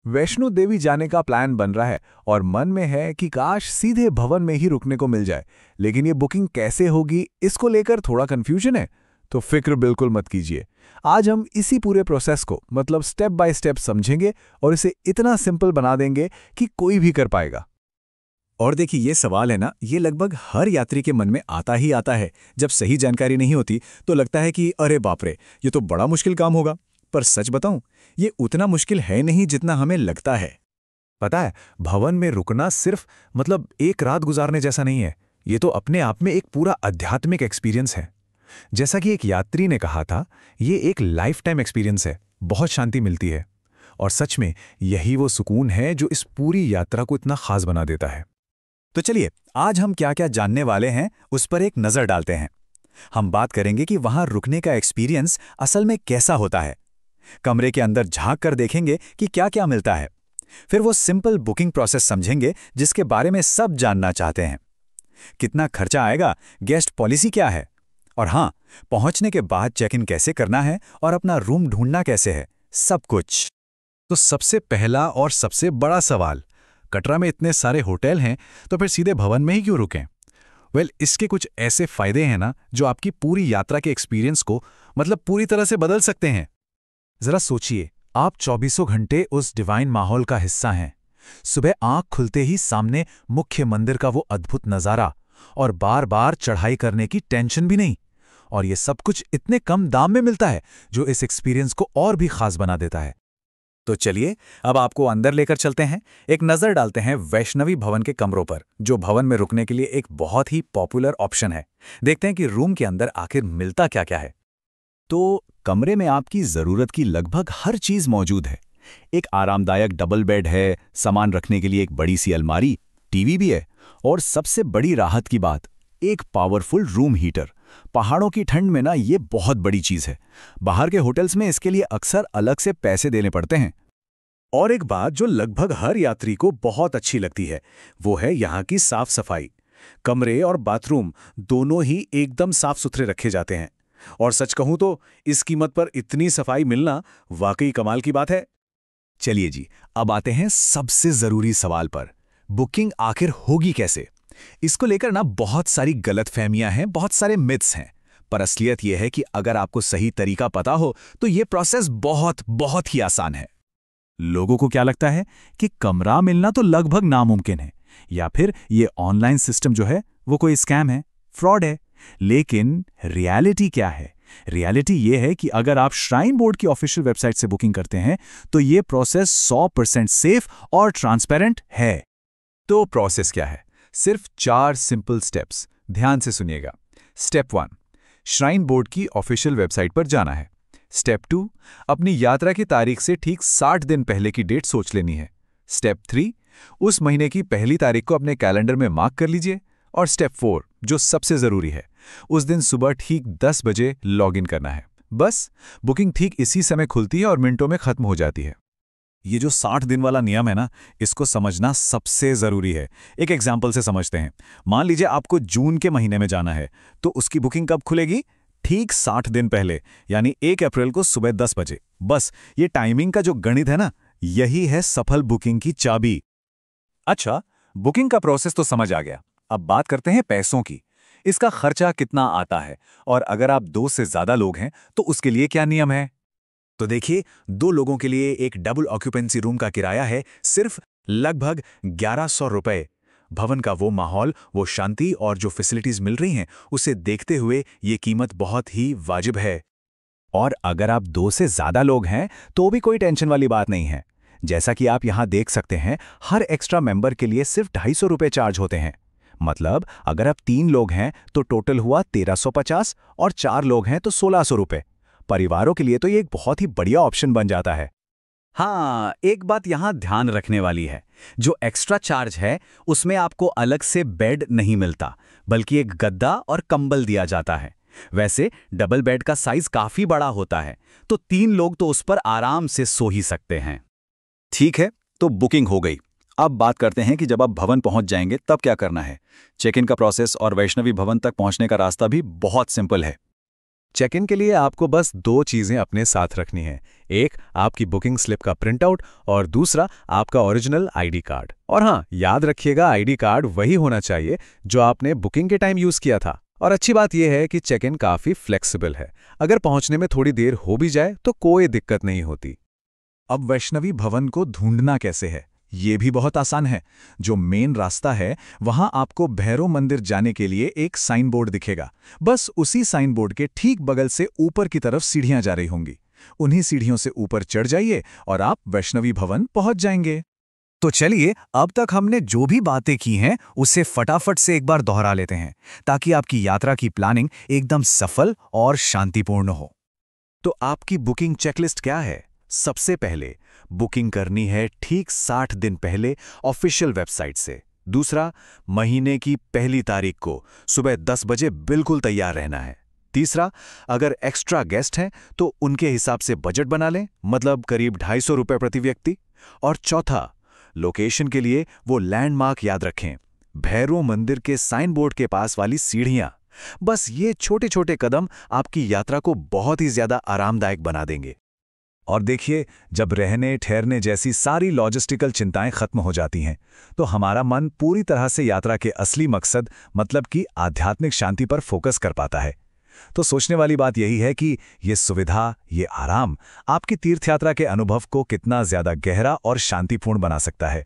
वैष्णो देवी जाने का प्लान बन रहा है और मन में है कि काश सीधे भवन में ही रुकने को मिल जाए, लेकिन ये बुकिंग कैसे होगी इसको लेकर थोड़ा कंफ्यूजन है। तो फिक्र बिल्कुल मत कीजिए। आज हम इसी पूरे प्रोसेस को मतलब स्टेप बाय स्टेप समझेंगे और इसे इतना सिंपल बना देंगे कि कोई भी कर पाएगा। और देखिए, ये सवाल है ना, ये लगभग हर यात्री के मन में आता ही आता है। जब सही जानकारी नहीं होती तो लगता है कि अरे बाप रे, ये तो बड़ा मुश्किल काम होगा। पर सच बताऊं, ये उतना मुश्किल है नहीं जितना हमें लगता है। पता है, भवन में रुकना सिर्फ मतलब एक रात गुजारने जैसा नहीं है। ये तो अपने आप में एक पूरा आध्यात्मिक एक्सपीरियंस है। जैसा कि एक यात्री ने कहा था, ये एक लाइफ टाइम एक्सपीरियंस है। बहुत शांति मिलती है और सच में यही वो सुकून है जो इस पूरी यात्रा को इतना खास बना देता है। तो चलिए, आज हम क्या क्या जानने वाले हैं उस पर एक नज़र डालते हैं। हम बात करेंगे कि वहां रुकने का एक्सपीरियंस असल में कैसा होता है। कमरे के अंदर झांक कर देखेंगे कि क्या क्या मिलता है। फिर वो सिंपल बुकिंग प्रोसेस समझेंगे जिसके बारे में सब जानना चाहते हैं। कितना खर्चा आएगा, गेस्ट पॉलिसी क्या है, और हाँ, पहुंचने के बाद चेक इन कैसे करना है और अपना रूम ढूंढना कैसे है, सब कुछ। तो सबसे पहला और सबसे बड़ा सवाल, कटरा में इतने सारे होटल हैं तो फिर सीधे भवन में ही क्यों रुकें? इसके कुछ ऐसे फायदे हैं ना जो आपकी पूरी यात्रा के एक्सपीरियंस को मतलब पूरी तरह से बदल सकते हैं। जरा सोचिए, आप 24 घंटे उस डिवाइन माहौल का हिस्सा हैं। सुबह आंख खुलते ही सामने मुख्य मंदिर का वो अद्भुत नज़ारा और बार बार चढ़ाई करने की टेंशन भी नहीं। और ये सब कुछ इतने कम दाम में मिलता है जो इस एक्सपीरियंस को और भी खास बना देता है। तो चलिए, अब आपको अंदर लेकर चलते हैं। एक नज़र डालते हैं वैष्णवी भवन के कमरों पर, जो भवन में रुकने के लिए एक बहुत ही पॉपुलर ऑप्शन है। देखते हैं कि रूम के अंदर आखिर मिलता क्या क्या है। तो कमरे में आपकी ज़रूरत की लगभग हर चीज़ मौजूद है। एक आरामदायक डबल बेड है, सामान रखने के लिए एक बड़ी सी अलमारी, टीवी भी है, और सबसे बड़ी राहत की बात, एक पावरफुल रूम हीटर। पहाड़ों की ठंड में ना ये बहुत बड़ी चीज़ है। बाहर के होटल्स में इसके लिए अक्सर अलग से पैसे देने पड़ते हैं। और एक बात जो लगभग हर यात्री को बहुत अच्छी लगती है, वो है यहाँ की साफ सफाई। कमरे और बाथरूम दोनों ही एकदम साफ सुथरे रखे जाते हैं। और सच कहूं तो इस कीमत पर इतनी सफाई मिलना वाकई कमाल की बात है। चलिए जी, अब आते हैं सबसे ज़रूरी सवाल पर। बुकिंग आखिर होगी कैसे? इसको लेकर ना बहुत सारी गलतफहमियां हैं, बहुत सारे मिथ्स हैं। पर असलियत यह है कि अगर आपको सही तरीका पता हो तो ये प्रोसेस बहुत बहुत ही आसान है। लोगों को क्या लगता है कि कमरा मिलना तो लगभग नामुमकिन है, या फिर ये ऑनलाइन सिस्टम जो है वो कोई स्कैम है, फ्रॉड है। लेकिन रियलिटी क्या है? रियलिटी ये है कि अगर आप श्राइन बोर्ड की ऑफिशियल वेबसाइट से बुकिंग करते हैं तो ये प्रोसेस 100% सेफ और ट्रांसपेरेंट है। तो प्रोसेस क्या है? सिर्फ 4 सिंपल स्टेप्स, ध्यान से सुनिएगा। स्टेप 1, श्राइन बोर्ड की ऑफिशियल वेबसाइट पर जाना है। स्टेप 2, अपनी यात्रा की तारीख से ठीक 60 दिन पहले की डेट सोच लेनी है। स्टेप 3, उस महीने की पहली तारीख को अपने कैलेंडर में मार्क कर लीजिए। और स्टेप 4, जो सबसे ज़रूरी है, उस दिन सुबह ठीक 10 बजे लॉगिन करना है। बस बुकिंग ठीक इसी समय खुलती है और मिनटों में खत्म हो जाती है। ये जो 60 दिन वाला नियम है ना, इसको समझना सबसे ज़रूरी है। एक एग्जाम्पल से समझते हैं। मान लीजिए आपको जून के महीने में जाना है, तो उसकी बुकिंग कब खुलेगी? ठीक 60 दिन पहले, यानी 1 अप्रैल को सुबह 10 बजे। बस ये टाइमिंग का जो गणित है ना, यही है सफल बुकिंग की चाबी। अच्छा, बुकिंग का प्रोसेस तो समझ आ गया। अब बात करते हैं पैसों की। इसका खर्चा कितना आता है, और अगर आप 2 से ज़्यादा लोग हैं तो उसके लिए क्या नियम है? तो देखिए, 2 लोगों के लिए एक डबल ऑक्यूपेंसी रूम का किराया है सिर्फ लगभग 1100 रुपए। भवन का वो माहौल, वो शांति और जो फैसिलिटीज मिल रही हैं, उसे देखते हुए ये कीमत बहुत ही वाजिब है। और अगर आप 2 से ज़्यादा लोग हैं तो भी कोई टेंशन वाली बात नहीं है। जैसा कि आप यहाँ देख सकते हैं, हर एक्स्ट्रा मेंबर के लिए सिर्फ 250 रुपये चार्ज होते हैं। मतलब अगर आप 3 लोग हैं तो टोटल हुआ 1350, और 4 लोग हैं तो 1600 रुपये। परिवारों के लिए तो ये एक बहुत ही बढ़िया ऑप्शन बन जाता है। हाँ, एक बात यहाँ ध्यान रखने वाली है। जो एक्स्ट्रा चार्ज है उसमें आपको अलग से बेड नहीं मिलता, बल्कि एक गद्दा और कंबल दिया जाता है। वैसे डबल बेड का साइज काफी बड़ा होता है, तो 3 लोग तो उस पर आराम से सो ही सकते हैं। ठीक है, तो बुकिंग हो गई। अब बात करते हैं कि जब आप भवन पहुंच जाएंगे तब क्या करना है। चेक इन का प्रोसेस और वैष्णवी भवन तक पहुंचने का रास्ता भी बहुत सिंपल है। चेक इन के लिए आपको बस 2 चीज़ें अपने साथ रखनी है। एक आपकी बुकिंग स्लिप का प्रिंटआउट और दूसरा आपका ओरिजिनल आईडी कार्ड। और हाँ, याद रखिएगा आईडी कार्ड वही होना चाहिए जो आपने बुकिंग के टाइम यूज़ किया था। और अच्छी बात यह है कि चेक इन काफ़ी फ्लेक्सिबल है। अगर पहुंचने में थोड़ी देर हो भी जाए तो कोई दिक्कत नहीं होती। अब वैष्णवी भवन को ढूंढना कैसे है, ये भी बहुत आसान है। जो मेन रास्ता है वहां आपको भैरव मंदिर जाने के लिए एक साइन बोर्ड दिखेगा। बस उसी साइन बोर्ड के ठीक बगल से ऊपर की तरफ सीढ़ियां जा रही होंगी। उन्हीं सीढ़ियों से ऊपर चढ़ जाइए और आप वैष्णवी भवन पहुंच जाएंगे। तो चलिए, अब तक हमने जो भी बातें की हैं उसे फटाफट से एक बार दोहरा लेते हैं, ताकि आपकी यात्रा की प्लानिंग एकदम सफल और शांतिपूर्ण हो। तो आपकी बुकिंग चेकलिस्ट क्या है? सबसे पहले बुकिंग करनी है ठीक 60 दिन पहले ऑफिशियल वेबसाइट से। दूसरा, महीने की पहली तारीख को सुबह 10 बजे बिल्कुल तैयार रहना है। तीसरा, अगर एक्स्ट्रा गेस्ट हैं तो उनके हिसाब से बजट बना लें, मतलब करीब 250 रुपये प्रति व्यक्ति। और चौथा, लोकेशन के लिए वो लैंडमार्क याद रखें, भैरव मंदिर के साइन बोर्ड के पास वाली सीढ़ियां। बस ये छोटे छोटे कदम आपकी यात्रा को बहुत ही ज्यादा आरामदायक बना देंगे। और देखिए, जब रहने ठहरने जैसी सारी लॉजिस्टिकल चिंताएं खत्म हो जाती हैं तो हमारा मन पूरी तरह से यात्रा के असली मकसद, मतलब कि आध्यात्मिक शांति पर फोकस कर पाता है। तो सोचने वाली बात यही है कि ये सुविधा, ये आराम आपकी तीर्थयात्रा के अनुभव को कितना ज्यादा गहरा और शांतिपूर्ण बना सकता है।